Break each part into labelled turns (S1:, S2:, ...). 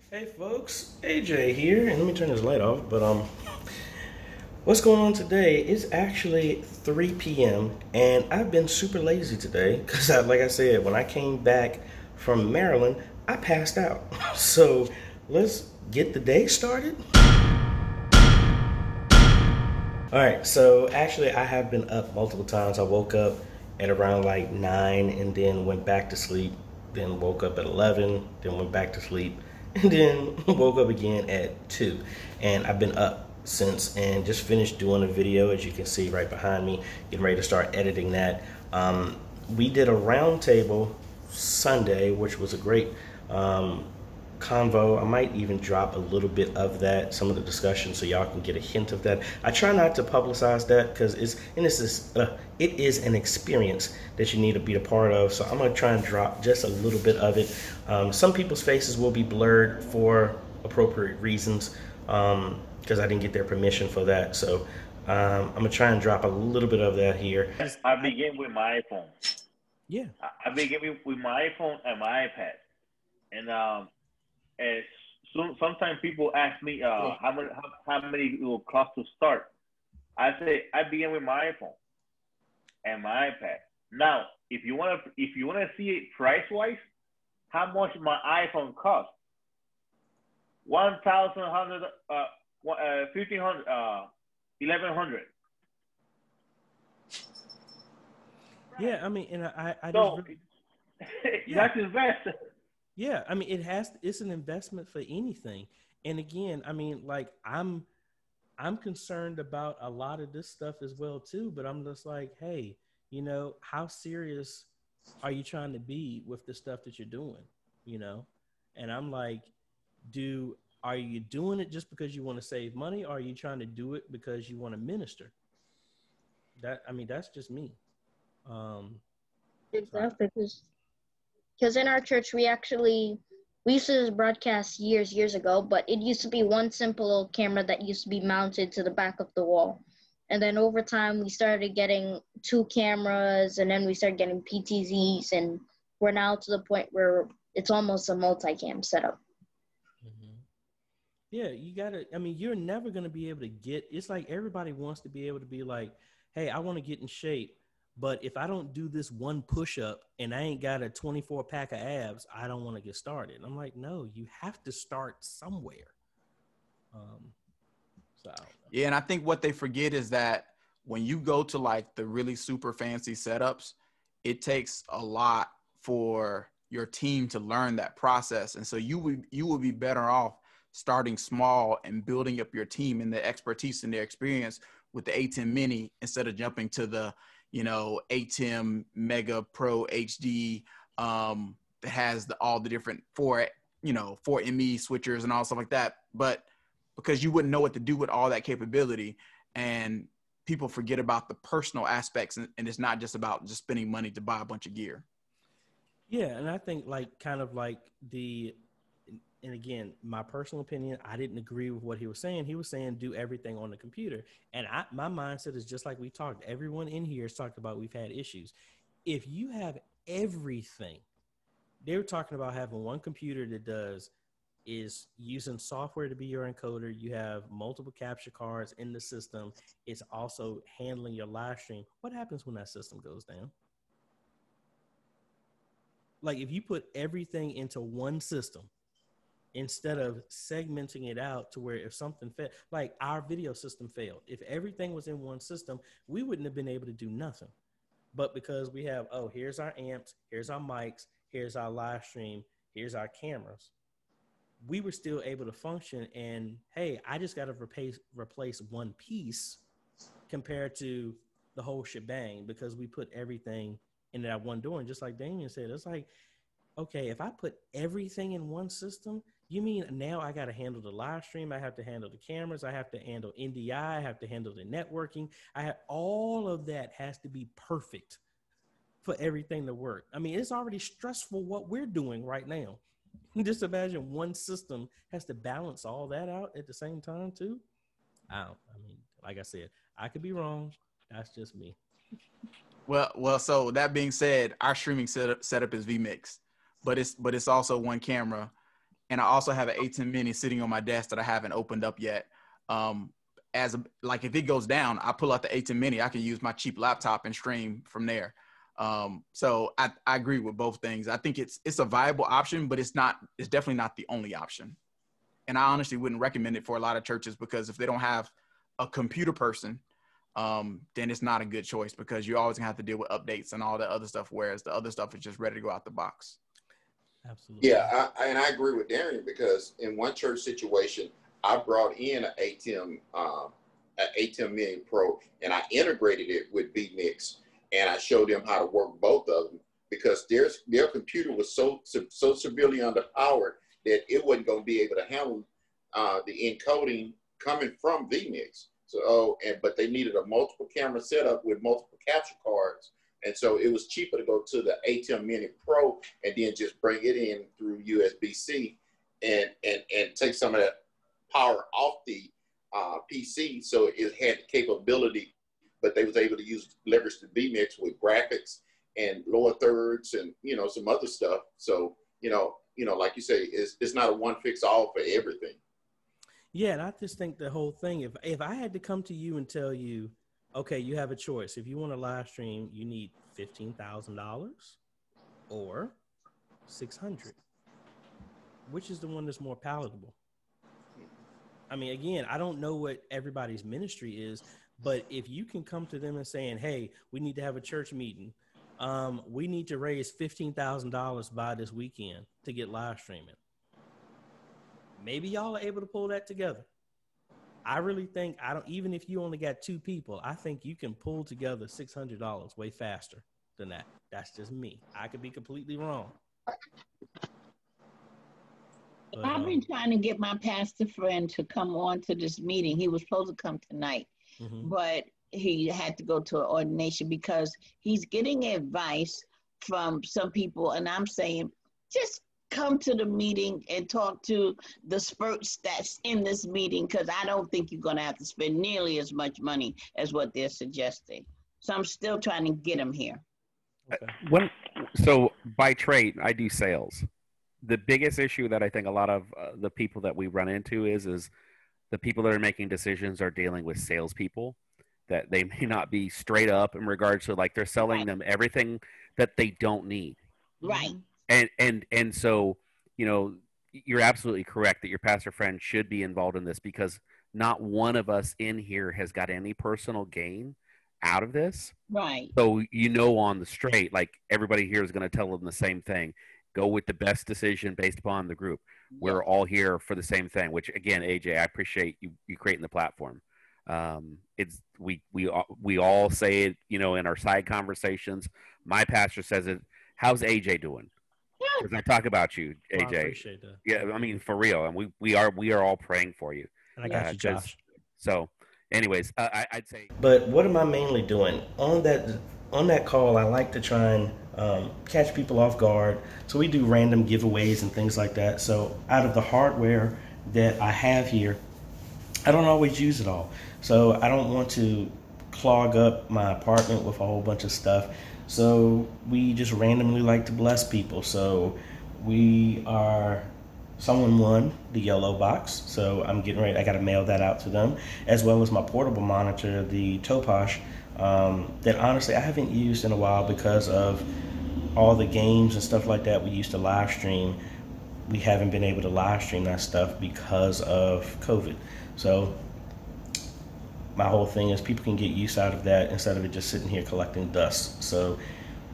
S1: Hey folks, AJ here, and let me turn this light off. But what's going on today? It's actually 3 p.m. and I've been super lazy today because, like I said, when I came back from Maryland, I passed out. So let's get the day started. All right, so actually, I have been up multiple times. I woke up at around like 9 and then went back to sleep, then woke up at 11, then went back to sleep, and then woke up again at 2. And I've been up since and just finished doing a video, as you can see right behind me, getting ready to start editing that. We did a roundtable Sunday, which was a great convo. I might even drop a little bit of that, some of the discussion, so y'all can get a hint of that. I try not to publicize that because it is an experience that you need to be a part of. So I'm gonna try and drop just a little bit of it. Some people's faces will be blurred for appropriate reasons because I didn't get their permission for that. So I'm gonna try and drop a little bit of that here.
S2: I begin with my iPhone.
S1: Yeah.
S2: I begin with my iPhone and my iPad, and as sometimes people ask me how many it will cost to start. I say I begin with my iPhone and my iPad. Now, if you wanna see it price wise, how much my iPhone costs? 1,100, 1,500, 1,100.
S1: Yeah, I mean, and I
S2: So
S1: just really,
S2: that's invest.
S1: yeah, I mean, it's an investment for anything. And again, I mean, like I'm concerned about a lot of this stuff as well too, but I'm just like, hey, how serious are you trying to be with the stuff that you're doing, you know? And I'm like, are you doing it just because you want to save money, or are you trying to do it because you want to minister? That's just me.
S3: Exactly, because in our church we used to broadcast years ago, but it used to be one simple little camera that used to be mounted to the back of the wall, and then over time we started getting 2 cameras, and then we started getting PTZs, and we're now to the point where it's almost a multi-cam setup.
S1: Mm-hmm. Yeah, you gotta. I mean, you're never gonna be able to get. It's like everybody wants to be able to be like, "Hey, I want to get in shape, but if I don't do this one push up and I ain't got a 24 pack of abs, I don't want to get started." I'm like, no, you have to start somewhere. Um, so
S4: Yeah, and I think what they forget is that when you go to like the really super fancy setups, it takes a lot for your team to learn that process. And so you will be better off starting small and building up your team and the expertise and their experience with the ATEM Mini instead of jumping to the, ATEM Mega Pro HD that has all the different 4ME switchers and all stuff like that. But because you wouldn't know what to do with all that capability, and people forget about the personal aspects, and it's not just about just spending money to buy a bunch of gear.
S1: yeah, and I think and again, my personal opinion, I didn't agree with what he was saying. He was saying do everything on the computer, and my mindset is just like we talked. Everyone in here has talked about we've had issues. If you have everything, they were talking about having one computer that is using software to be your encoder. You have multiple capture cards in the system. It's also handling your live stream. What happens when that system goes down? Like if you put everything into one system instead of segmenting it out to where if something failed, like our video system failed, if everything was in one system, we wouldn't have been able to do nothing. But because we have, here's our amps, here's our mics, here's our live stream, here's our cameras, we were still able to function. And hey, I just got to replace one piece compared to the whole shebang because we put everything in that one door. And just like Damien said, it's like, okay, if I put everything in one system, you mean now I got to handle the live stream, I have to handle the cameras, I have to handle NDI, I have to handle the networking. All of that has to be perfect for everything to work. I mean, it's already stressful what we're doing right now. Just imagine one system has to balance all that out at the same time too. Like I said, I could be wrong. That's just me.
S4: Well. So that being said, our streaming setup is vMix, but it's also one camera, and I also have an A10 mini sitting on my desk that I haven't opened up yet. Like if it goes down, I pull out the A10 mini, I can use my cheap laptop and stream from there. So I agree with both things. I think it's a viable option, but it's definitely not the only option. And I honestly wouldn't recommend it for a lot of churches, because if they don't have a computer person, then it's not a good choice, because you're always gonna have to deal with updates and all the other stuff, whereas the other stuff is just ready to go out the box.
S5: Absolutely. Yeah, I agree with Darian, because in one church situation, I brought in an ATEM Mini Pro, and I integrated it with vMix, and I showed them how to work both of them, because their computer was so severely underpowered that it wasn't going to be able to handle the encoding coming from vMix. So, but they needed a multiple camera setup with multiple capture cards. And so it was cheaper to go to the ATEM Mini Pro and then just bring it in through USB-C and take some of that power off the PC. So it had the capability, but they was able to leverage the vMix with graphics and lower thirds and, some other stuff. So, like you say, it's not a one fix all for everything.
S1: Yeah, and I just think the whole thing, if I had to come to you and tell you, okay, you have a choice. If you want to live stream, you need $15,000 or $600. Which is the one that's more palatable? I mean, again, I don't know what everybody's ministry is, but if you can come to them and saying, hey, we need to have a church meeting. We need to raise $15,000 by this weekend to get live streaming. Maybe y'all are able to pull that together. I really think, even if you only got 2 people, I think you can pull together $600 way faster than that. That's just me. I could be completely wrong.
S6: But, I've been trying to get my pastor friend to come on to this meeting. He was supposed to come tonight, but he had to go to an ordination because he's getting advice from some people. And I'm saying, just come to the meeting and talk to the spurts that's in this meeting, because I don't think you're going to have to spend nearly as much money as what they're suggesting. So I'm still trying to get them here.
S7: Okay. So by trade, I do sales. The biggest issue that I think a lot of the people that we run into is the people that are making decisions are dealing with salespeople that they may not be straight up in regards to, like, they're selling them everything that they don't need.
S6: Right.
S7: And so, you're absolutely correct that your pastor friend should be involved in this, because not one of us in here has got any personal gain out of this.
S6: Right.
S7: So, on the straight, like, everybody here is going to tell them the same thing. Go with the best decision based upon the group. We're all here for the same thing, which, again, AJ, I appreciate you creating the platform. We all say it, in our side conversations. My pastor says it. How's AJ doing? Because I talk about you, AJ.
S1: Well, I appreciate that.
S7: Yeah, I mean, for real, and we are all praying for you.
S1: And I got you, Josh.
S7: So, anyways, I'd say.
S1: But what am I mainly doing on that call? I like to try and catch people off guard. So we do random giveaways and things like that. So out of the hardware that I have here, I don't always use it all. So I don't want to clog up my apartment with a whole bunch of stuff. So we just randomly like to bless people. So someone won the yellow box. So I'm getting ready. I got to mail that out to them, as well as my portable monitor, the Topash, that honestly I haven't used in a while because of all the games and stuff like that we used to live stream. We haven't been able to live stream that stuff because of COVID. So my whole thing is people can get use out of that instead of it just sitting here collecting dust. So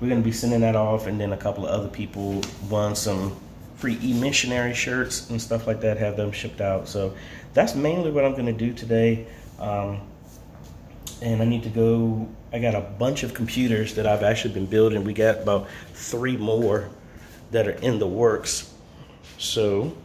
S1: we're going to be sending that off, and then a couple of other people won some free e-missionary shirts and stuff like that, have them shipped out. So that's mainly what I'm going to do today. And I need to go, I got a bunch of computers that I've actually been building. We got about 3 more that are in the works. So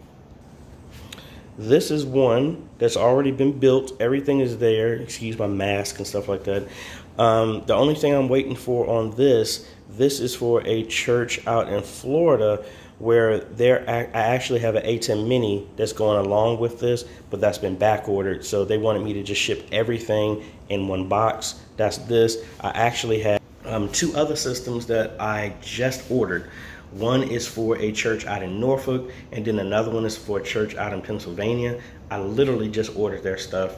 S1: this is one that's already been built. Everything is there. Excuse my mask and stuff like that. The only thing I'm waiting for on this is for a church out in Florida where I actually have an A10 mini that's going along with this, but that's been back ordered. So they wanted me to just ship everything in one box. That's this. I actually have 2 other systems that I just ordered. One is for a church out in Norfolk, and then another one is for a church out in Pennsylvania. I literally just ordered their stuff.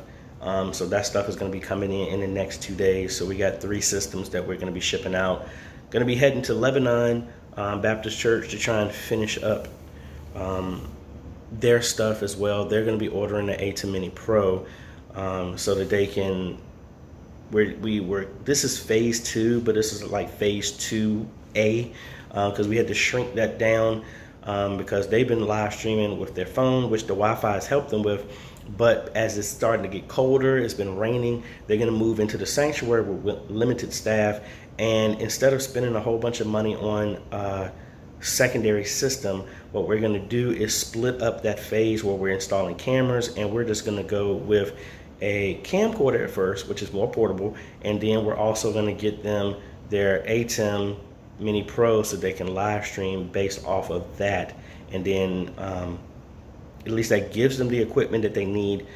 S1: So that stuff is going to be coming in the next 2 days. So we got 3 systems that we're going to be shipping out. Going to be heading to Lebanon Baptist Church to try and finish up their stuff as well. They're going to be ordering the A10 Mini Pro so that they can. This is phase 2, but this is like phase 2A because we had to shrink that down because they've been live streaming with their phone, which the Wi-Fi has helped them with. But as it's starting to get colder, it's been raining, they're going to move into the sanctuary with limited staff. And instead of spending a whole bunch of money on a secondary system, what we're going to do is split up that phase where we're installing cameras, and we're just going to go with a camcorder at first, which is more portable, and then we're also going to get them their ATEM Mini Pro so they can live stream based off of that. And then at least that gives them the equipment that they need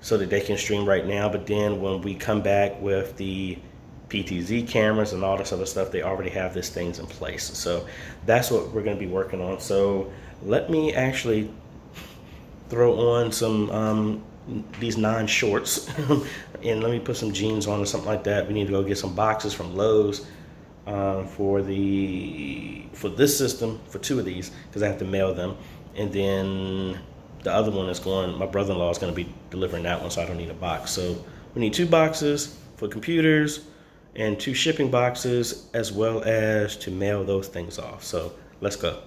S1: so that they can stream right now. But then when we come back with the PTZ cameras and all this other stuff, they already have these things in place. So that's what we're going to be working on. So let me actually throw on some these non-shorts and let me put some jeans on or something like that. We need to go get some boxes from Lowe's for this system, for 2 of these, because I have to mail them. And then the other one is going, my brother-in-law is going to be delivering that one, so I don't need a box. So we need 2 boxes for computers and 2 shipping boxes, as well as to mail those things off. So let's go.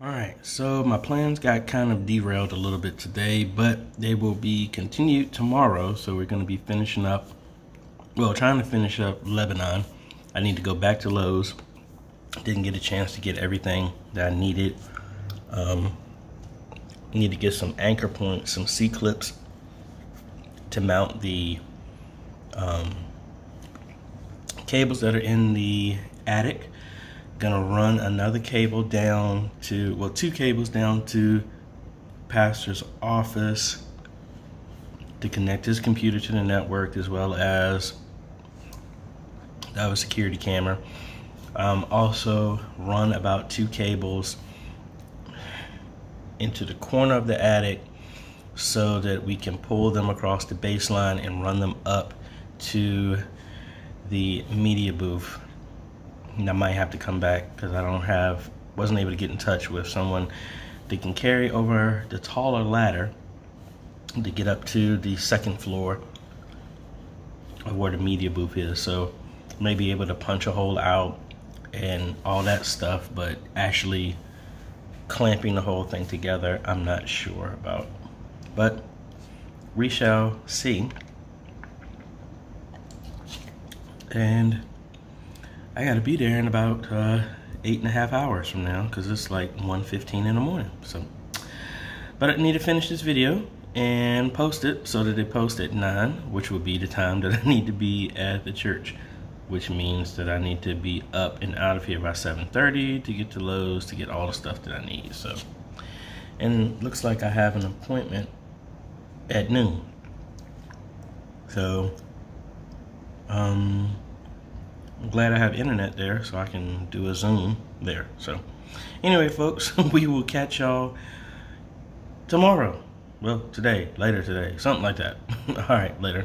S1: All right, so my plans got kind of derailed a little bit today, but they will be continued tomorrow. So we're going to be finishing up, well, trying to finish up Lebanon. I need to go back to Lowe's. Didn't get a chance to get everything that I needed. Need to get some anchor points, some C-clips to mount the cables that are in the attic. Gonna run another cable down to, well, 2 cables down to pastor's office to connect his computer to the network, as well as a security camera. Also run about 2 cables into the corner of the attic so that we can pull them across the baseline and run them up to the media booth. And I might have to come back because I wasn't able to get in touch with someone that can carry over the taller ladder to get up to the 2nd floor of where the media booth is. So I may be able to punch a hole out and all that stuff, but actually clamping the whole thing together, I'm not sure about. But we shall see. And I gotta be there in about 8.5 hours from now because it's like 1:15 in the morning. So, but I need to finish this video and post it so that it posts at 9, which will be the time that I need to be at the church, which means that I need to be up and out of here by 7:30 to get to Lowe's to get all the stuff that I need. So, and looks like I have an appointment at noon. So, I'm glad I have internet there so I can do a Zoom there. So anyway, folks, we will catch y'all tomorrow. Well, today, later today, something like that. All right, later.